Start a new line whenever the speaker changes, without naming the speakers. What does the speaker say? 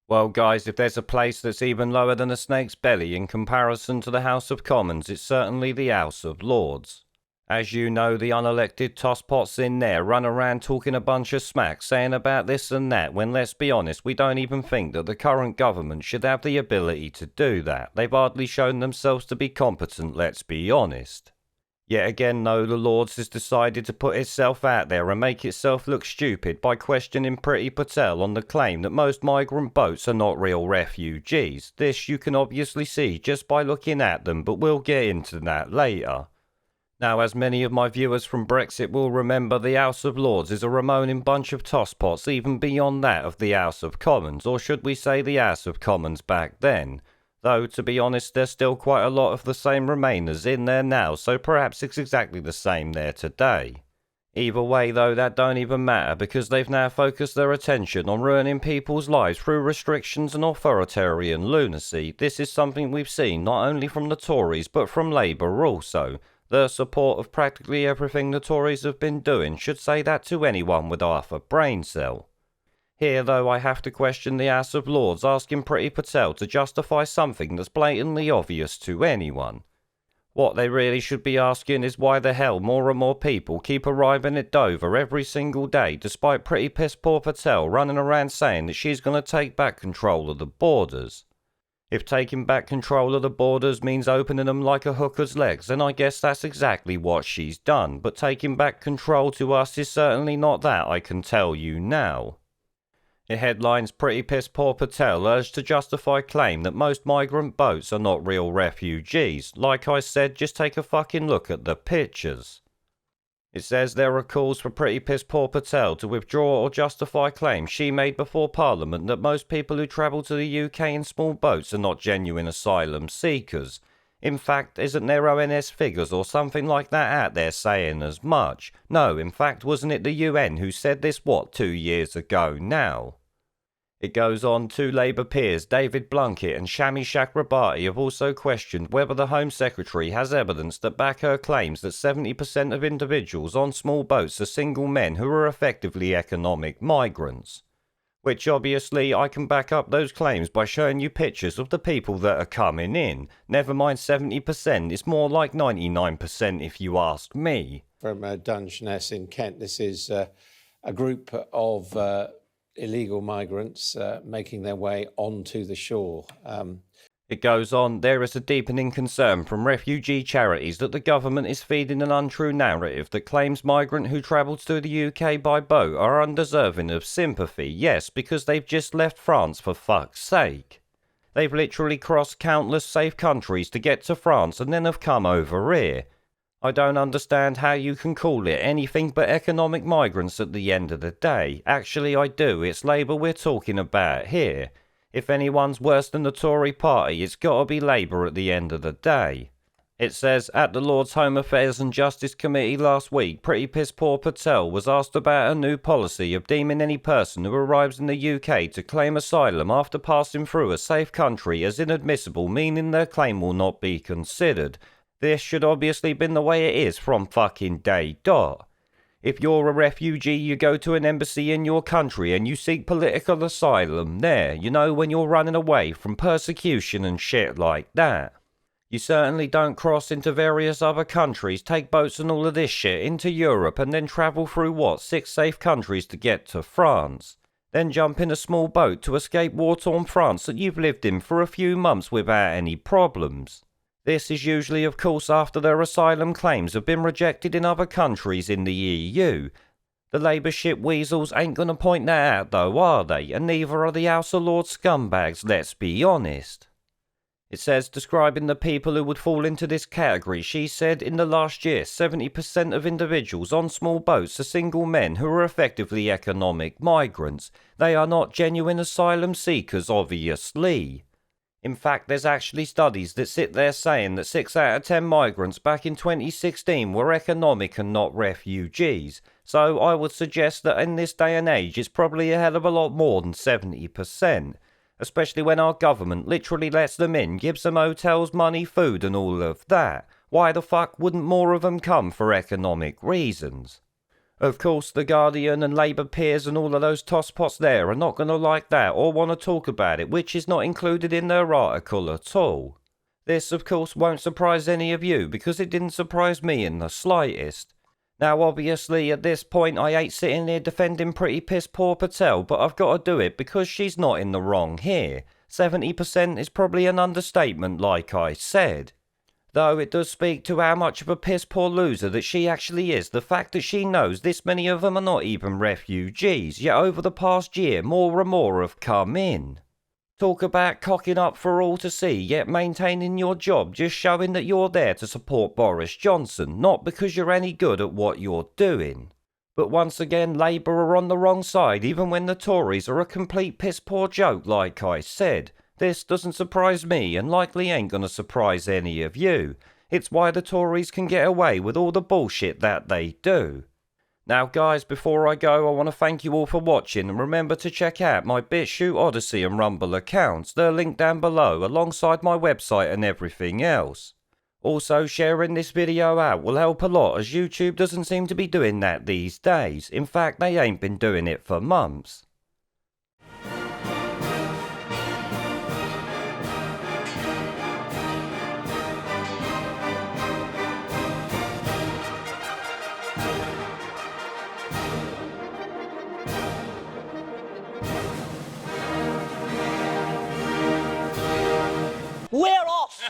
Well, guys, if there's a place that's even lower than a snake's belly in comparison to the House of Commons, it's certainly the House of Lords. As you know, the unelected tosspots in there run around talking a bunch of smack, saying about this and that, when let's be honest, we don't even think that the current government should have the ability to do that. They've hardly shown themselves to be competent, let's be honest. Yet again, though, the Lords has decided to put itself out there and make itself look stupid by questioning Priti Patel on the claim that most migrant boats are not real refugees. This you can obviously see just by looking at them, but we'll get into that later. Now, as many of my viewers from Brexit will remember, the House of Lords is a Ramoning bunch of tosspots even beyond that of the House of Commons, or should we say the House of Commons back then. Though, to be honest, there's still quite a lot of the same Remainers in there now, so perhaps it's exactly the same there today. Either way, though, that don't even matter, because they've now focused their attention on ruining people's lives through restrictions and authoritarian lunacy. This is something we've seen not only from the Tories, but from Labour also. The support of practically everything the Tories have been doing should say that to anyone with half a brain cell. Here, though, I have to question the House of Lords asking Priti Patel to justify something that's blatantly obvious to anyone. What they really should be asking is why the hell more and more people keep arriving at Dover every single day, despite Priti Piss Poor Patel running around saying that she's going to take back control of the borders. If taking back control of the borders means opening them like a hooker's legs, then I guess that's exactly what she's done, but taking back control to us is certainly not that, I can tell you now. It headlines Priti Piss Poor Patel urged to justify claim that most migrant boats are not real refugees. Like I said, just take a fucking look at the pictures. It says there are calls for Priti Piss Poor Patel to withdraw or justify claims she made before Parliament that most people who travel to the UK in small boats are not genuine asylum seekers. In fact, isn't there ONS figures or something like that out there saying as much? No, in fact, wasn't it the UN who said this, 2 years ago now? It goes on, two Labour peers, David Blunkett and Shami Chakrabarti, have also questioned whether the Home Secretary has evidence that back her claims that 70% of individuals on small boats are single men who are effectively economic migrants. Which obviously I can back up those claims by showing you pictures of the people that are coming in. Never mind 70%, it's more like 99% if you ask me.
From Dungeness in Kent, this is a group of illegal migrants making their way onto the shore.
It goes on, there is a deepening concern from refugee charities that the government is feeding an untrue narrative that claims migrants who travel to the UK by boat are undeserving of sympathy. Yes, because they've just left France, for fuck's sake. They've literally crossed countless safe countries to get to France and then have come over here. I don't understand how you can call it anything but economic migrants at the end of the day. Actually, I do. It's Labour we're talking about here. If anyone's worse than the Tory party, it's got to be Labour at the end of the day. It says, at the Lord's Home Affairs and Justice Committee last week, Priti Piss Poor Patel was asked about a new policy of deeming any person who arrives in the UK to claim asylum after passing through a safe country as inadmissible, meaning their claim will not be considered. This should obviously been the way it is from fucking day dot. If you're a refugee, you go to an embassy in your country and you seek political asylum there, you know, when you're running away from persecution and shit like that. You certainly don't cross into various other countries, take boats and all of this shit into Europe and then travel through 6 safe countries to get to France. Then jump in a small boat to escape war-torn France that you've lived in for a few months without any problems. This is usually, of course, after their asylum claims have been rejected in other countries in the EU. The Labour shit weasels ain't gonna point that out though, are they? And neither are the House of Lords scumbags, let's be honest. It says, describing the people who would fall into this category, she said, in the last year, 70% of individuals on small boats are single men who are effectively economic migrants. They are not genuine asylum seekers, obviously. In fact, there's actually studies that sit there saying that 6 out of 10 migrants back in 2016 were economic and not refugees. So I would suggest that in this day and age it's probably a hell of a lot more than 70%. Especially when our government literally lets them in, gives them hotels, money, food and all of that. Why the fuck wouldn't more of them come for economic reasons? Of course, the Guardian and Labour peers and all of those tosspots there are not going to like that or want to talk about it, which is not included in their article at all. This, of course, won't surprise any of you, because it didn't surprise me in the slightest. Now, obviously, at this point, I ain't sitting here defending pretty piss poor Patel, but I've got to do it because she's not in the wrong here. 70% is probably an understatement, like I said. Though it does speak to how much of a piss poor loser that she actually is, the fact that she knows this many of them are not even refugees, yet over the past year more and more have come in. Talk about cocking up for all to see, yet maintaining your job, just showing that you're there to support Boris Johnson, not because you're any good at what you're doing. But once again, Labour are on the wrong side, even when the Tories are a complete piss poor joke, like I said. This doesn't surprise me, and likely ain't gonna surprise any of you. It's why the Tories can get away with all the bullshit that they do. Now guys, before I go, I want to thank you all for watching, and remember to check out my BitChute, Odyssey and Rumble accounts. They're linked down below, alongside my website and everything else. Also, sharing this video out will help a lot, as YouTube doesn't seem to be doing that these days. In fact, they ain't been doing it for months.